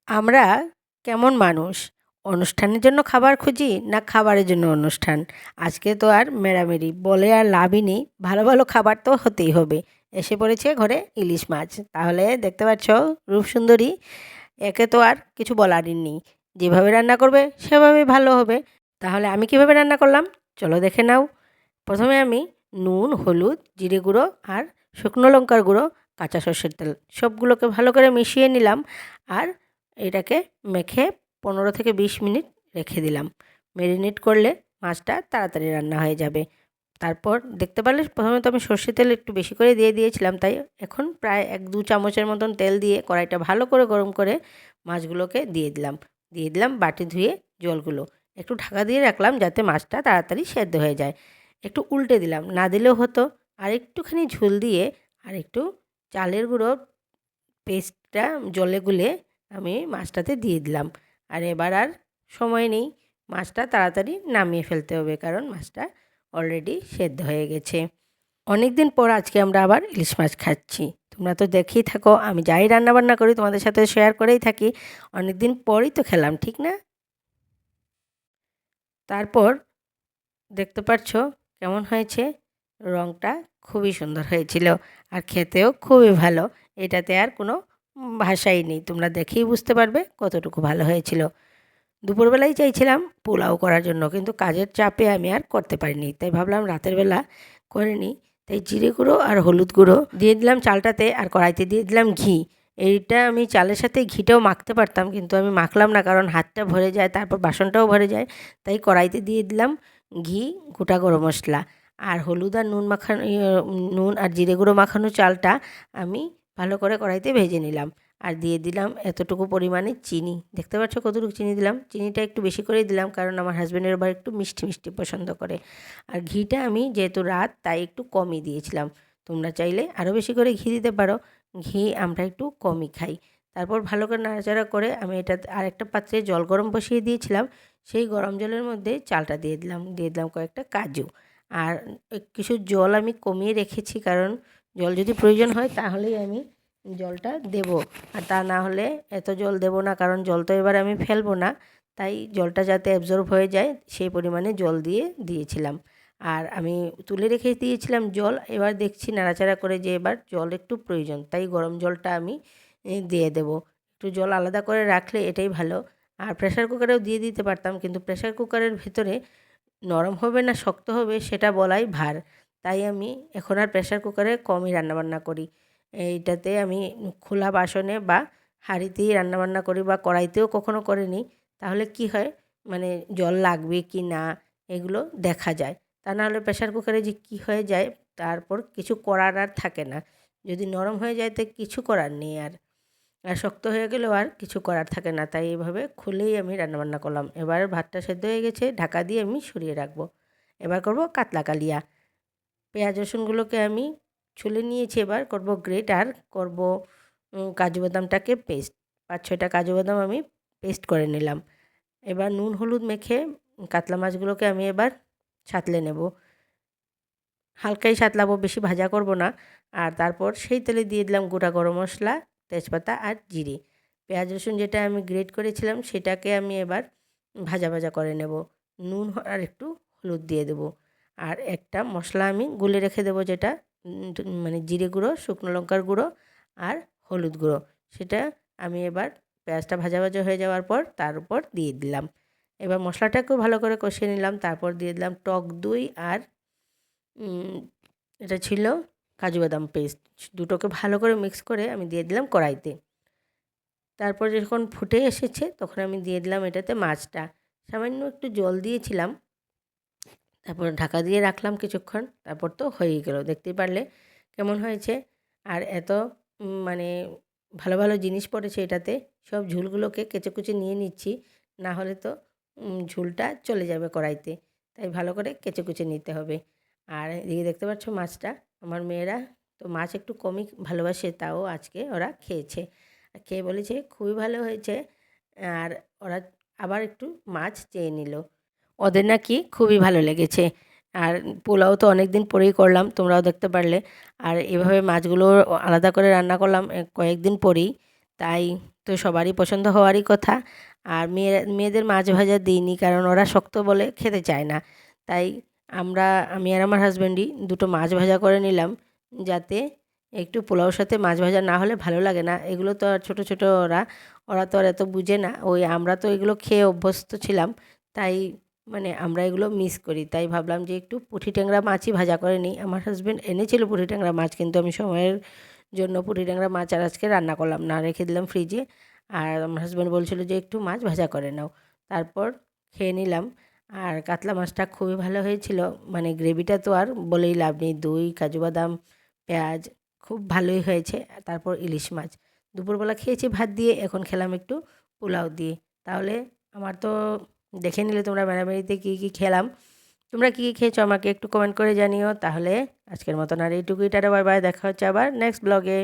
আমরা কেমন মানুষ? অনুষ্ঠানের জন্য খাবার খুঁজি না খাবারের জন্য অনুষ্ঠান? আজকে তো আর মেরামেরি বলে আর লাভই নেই। ভালো, ভালো খাবার তো হতেই হবে। এসে পড়েছে ঘরে ইলিশ মাছ। তাহলে দেখতে পাচ্ছ রূপসুন্দরী, একে তো আর কিছু বলারই নেই। যেভাবে রান্না করবে সেভাবেই ভালো হবে। তাহলে আমি কিভাবে রান্না করলাম? চলো দেখে নাও। প্রথমে আমি নুন, হলুদ, জিরে গুঁড়ো আর শুকনো লঙ্কার গুঁড়ো, কাঁচা সর্ষের তেল সবগুলোকে ভালো করে মিশিয়ে নিলাম। আর এটাকে মেখে 15 থেকে 20 মিনিট রেখে দিলাম। মেরিনেট করলে মাছটা তাড়াতাড়ি রান্না হয়ে যাবে। তারপর দেখতে পারলে প্রথমে তো আমি সর্ষের তেল একটু বেশি করে দিয়ে দিয়েছিলাম, তাই এখন প্রায় 1-2 চামচের মতন তেল দিয়ে কড়াইটা ভালো করে গরম করে মাছগুলোকে দিয়ে দিলাম বাটি ধুয়ে জলগুলো। একটু ঢাকা দিয়ে রাখলাম যাতে মাছটা তাড়াতাড়ি সেদ্ধ হয়ে যায়। একটু উল্টে দিলাম, না দিলেও হতো। আর একটুখানি ঝোল দিয়ে আর একটু চালের গুঁড়ো পেস্টটা জলে গুলে আমি মাছটাতে দিয়ে দিলাম। আর এবার আর সময় নেই, মাছটা তাড়াতাড়ি নামিয়ে ফেলতে হবে, কারণ মাছটা অলরেডি সেদ্ধ হয়ে গেছে। অনেক দিন পর আজকে আমরা আবার ইলিশ মাছ খাচ্ছি। তোমরা তো দেখেই থাকো, আমি যাই রান্নাবান্না করি তোমাদের সাথে শেয়ার করেই থাকি। অনেক দিন পরই তো খেলাম, ঠিক না? তারপর দেখতে পাচ্ছ কেমন হয়েছে, রঙটা খুবই সুন্দর হয়েছিল আর খেতেও খুবই ভালো। এটাতে আর কোনো ভাষাই নেই, তোমরা দেখেই বুঝতে পারবে কতটুকু ভালো হয়েছিল। দুপুরবেলায় চাইছিলাম পোলাও করার জন্য, কিন্তু কাজের চাপে আমি আর করতে পারিনি, তাই ভাবলাম রাতের বেলা করে নিই। তাই জিরে গুঁড়ো আর হলুদ গুঁড়ো দিয়ে দিলাম চালটাতে, আর কড়াইতে দিয়ে দিলাম ঘি। এইটা আমি চালের সাথে ঘিটাও মাখতে পারতাম, কিন্তু আমি মাখলাম না, কারণ হাতটা ভরে যায়, তারপর বাসনটাও ভরে যায়। তাই কড়াইতে দিয়ে দিলাম ঘি, গোটা গরম মশলা আর হলুদ আর নুন মাখানো, নুন আর জিরে গুঁড়ো মাখানো চালটা আমি ভালো করে কড়াইতে ভেজে নিলাম। আর দিয়ে দিলাম এতটুকু পরিমাণে চিনি। দেখতে পাচ্ছ কতটুকু চিনি দিলাম। চিনিটা একটু বেশি করেই দিলাম, কারণ আমার হাজব্যান্ডের আবার একটু মিষ্টি মিষ্টি পছন্দ করে। আর ঘিটা আমি যেহেতু রাত, তাই একটু কমই দিয়েছিলাম। তোমরা চাইলে আরও বেশি করে ঘি দিতে পারো। ঘি আমরা একটু কমই খাই। তারপর ভালো করে নাড়াচাড়া করে আমি এটা আরেকটা পাত্রে জল গরম বসিয়ে দিয়েছিলাম। সেই গরম জলের মধ্যে চালটা দিয়ে দিলাম কয়েকটা কাজু। আর কিছু জল আমি কমিয়ে রেখেছি, কারণ জল যদি প্রয়োজন হয় তাহলেই আমি জলটা দেব। আর তা না হলে এত জল দেব না, কারণ জল তো এবার আমি ফেলবো না। তাই জলটা যাতে অ্যাবজর্ব হয়ে যায় সেই পরিমাণে জল দিয়েছিলাম। আর আমি তুলে রেখে দিয়েছিলাম জল। এবার দেখছি নাড়াচাড়া করে যে এবার জল একটু প্রয়োজন, তাই গরম জলটা আমি দিয়ে দেব। একটু জল আলাদা করে রাখলে এটাই ভালো। আর প্রেসার কুকারেও দিয়ে দিতে পারতাম, কিন্তু প্রেসার কুকারের ভেতরে নরম হবে না শক্ত হবে সেটা বলাই ভার। তাই আমি এখন আর প্রেসার কুকারে কমই রান্নাবান্না করি। এইটাতে আমি খোলা বাসনে বা হাঁড়িতেই রান্নাবান্না করি, বা কড়াইতেও কখনো করে নিই। তাহলে কি হয়, মানে জল লাগবে কি না এগুলো দেখা যায়। তা নাহলে প্রেসার কুকারে যে কী হয়ে যায়, তারপর কিছু করার আর থাকে না। যদি নরম হয়ে যায় তো কিছু করার নেই আর। আর শক্ত হয়ে গেলেও আর কিছু করার থাকে না। তাই এভাবে খুলেই আমি রান্নাবান্না করলাম। এবার ভাতটা সেদ্ধ হয়ে গেছে, ঢাকা দিয়ে আমি সরিয়ে রাখবো। এবার করব কাতলা কালিয়া। পেঁয়াজ রসুনগুলোকে আমি ছুলে নিয়েছি, এবার করব গ্রেট, আর করব কাজু বাদামটাকে পেস্ট। 5-6টা কাজু বাদাম আমি পেস্ট করে নিলাম। এবার নুন হলুদ মেখে কাতলা মাছগুলোকে আমি এবার সাঁতলে নেব। হালকাই সাঁতলাবো, বেশি ভাজা করব না। আর তারপর সেই তেলে দিয়ে দিলাম গোটা গরম মশলা, তেজপাতা আর জিরে। পেঁয়াজ রসুন যেটা আমি গ্রেট করেছিলাম সেটাকে আমি এবার ভাজা ভাজা করে নেব। নুন আর একটু হলুদ দিয়ে দেবো। আর একটা মশলা আমি গুলে রেখে দেবো, যেটা মানে জিরে গুঁড়ো, শুকনো লঙ্কার গুঁড়ো আর হলুদ গুঁড়ো। সেটা আমি এবার পেঁয়াজটা ভাজা ভাজা হয়ে যাওয়ার পর তার উপর দিয়ে দিলাম। এবার মশলাটাকেও ভালো করে কষিয়ে নিলাম। তারপর দিয়ে দিলাম টক দই আর এটা ছিল কাজু বাদাম পেস্ট। দুটোকে ভালো করে মিক্স করে আমি দিয়ে দিলাম কড়াইতে। তারপর যখন ফুটে এসেছে তখন আমি দিয়ে দিলাম এটাতে মাছটা। সামান্য একটু জল দিয়েছিলাম। তারপর ঢাকা দিয়ে রাখলাম কিছুক্ষণ। তারপর তো হয়েই গেল, দেখতেই পারলে কেমন হয়েছে। আর এত মানে ভালো ভালো জিনিস পড়েছে এটাতে। সব ঝোলগুলোকে কেচে নিয়ে নিচ্ছি, না হলে তো ঝোলটা চলে যাবে কড়াইতে। তাই ভালো করে কেচে নিতে হবে। আর এদিকে দেখতে পাচ্ছ মাছটা, আমার মেয়েরা তো মাছ একটু কমই ভালোবাসে, তাও আজকে ওরা খেয়েছে। খেয়ে বলেছে খুবই ভালো হয়েছে। আর ওরা আবার একটু মাছ চেয়ে নিল। ওদের নাকি খুবই ভালো লেগেছে। আর পোলাও তো অনেক দিন পরেই করলাম, তোমরাও দেখতে পারলে। আর এভাবে মাছগুলো আলাদা করে রান্না করলাম কয়েকদিন পরেই। তাই তো সবারই পছন্দ হওয়ারই কথা। আর মেয়েদের মাছ ভাজা দিইনি, কারণ ওরা শক্ত বলে খেতে চায় না। তাই আমি আর আমার হাজব্যান্ডই দুটো মাছ ভাজা করে নিলাম, যাতে একটু পোলাওর সাথে মাছ ভাজা না হলে ভালো লাগে না। এগুলো তো আর ছোটো ছোটো ওরা তো আর এত বুঝে না। আমরা তো এগুলো খেয়ে অভ্যস্ত ছিলাম, তাই মানে আমরা এগুলো মিস করি। তাই ভাবলাম যে একটু পুঁটি ট্যাংরা মাছই ভাজা করে নিই। আমার হাজব্যান্ড এনেছিল পুঁটি ট্যাংরা মাছ, কিন্তু আমি সময়ের জন্য পুঁটি ট্যাংরা মাছ আর আজকে রান্না করলাম না, রেখে দিলাম ফ্রিজে। আর আমার হাজব্যান্ড বলছিল যে একটু মাছ ভাজা করে নাও। তারপর খেয়ে নিলাম। আর কাতলা মাছটা খুবই ভালো হয়েছিল, মানে গ্রেভিটা তো আর বলেই লাভ নেই। দই, কাজু বাদাম, পেঁয়াজ, খুব ভালোই হয়েছে। তারপর ইলিশ মাছ। দুপুরবেলা খেয়েছি ভাত দিয়ে, এখন খেলাম একটু পোলাও দিয়ে। তাহলে আমার তো দেখে নিলে তোমরা বেড়াবেড়িতে কী কী খেলাম। তোমরা কী কী খেয়েছো আমাকে একটু কমেন্ট করে জানিও। তাহলে আজকের মতন আর এইটুকুই, টাটা বাই বাই, দেখা হচ্ছে আবার নেক্সট ব্লগে।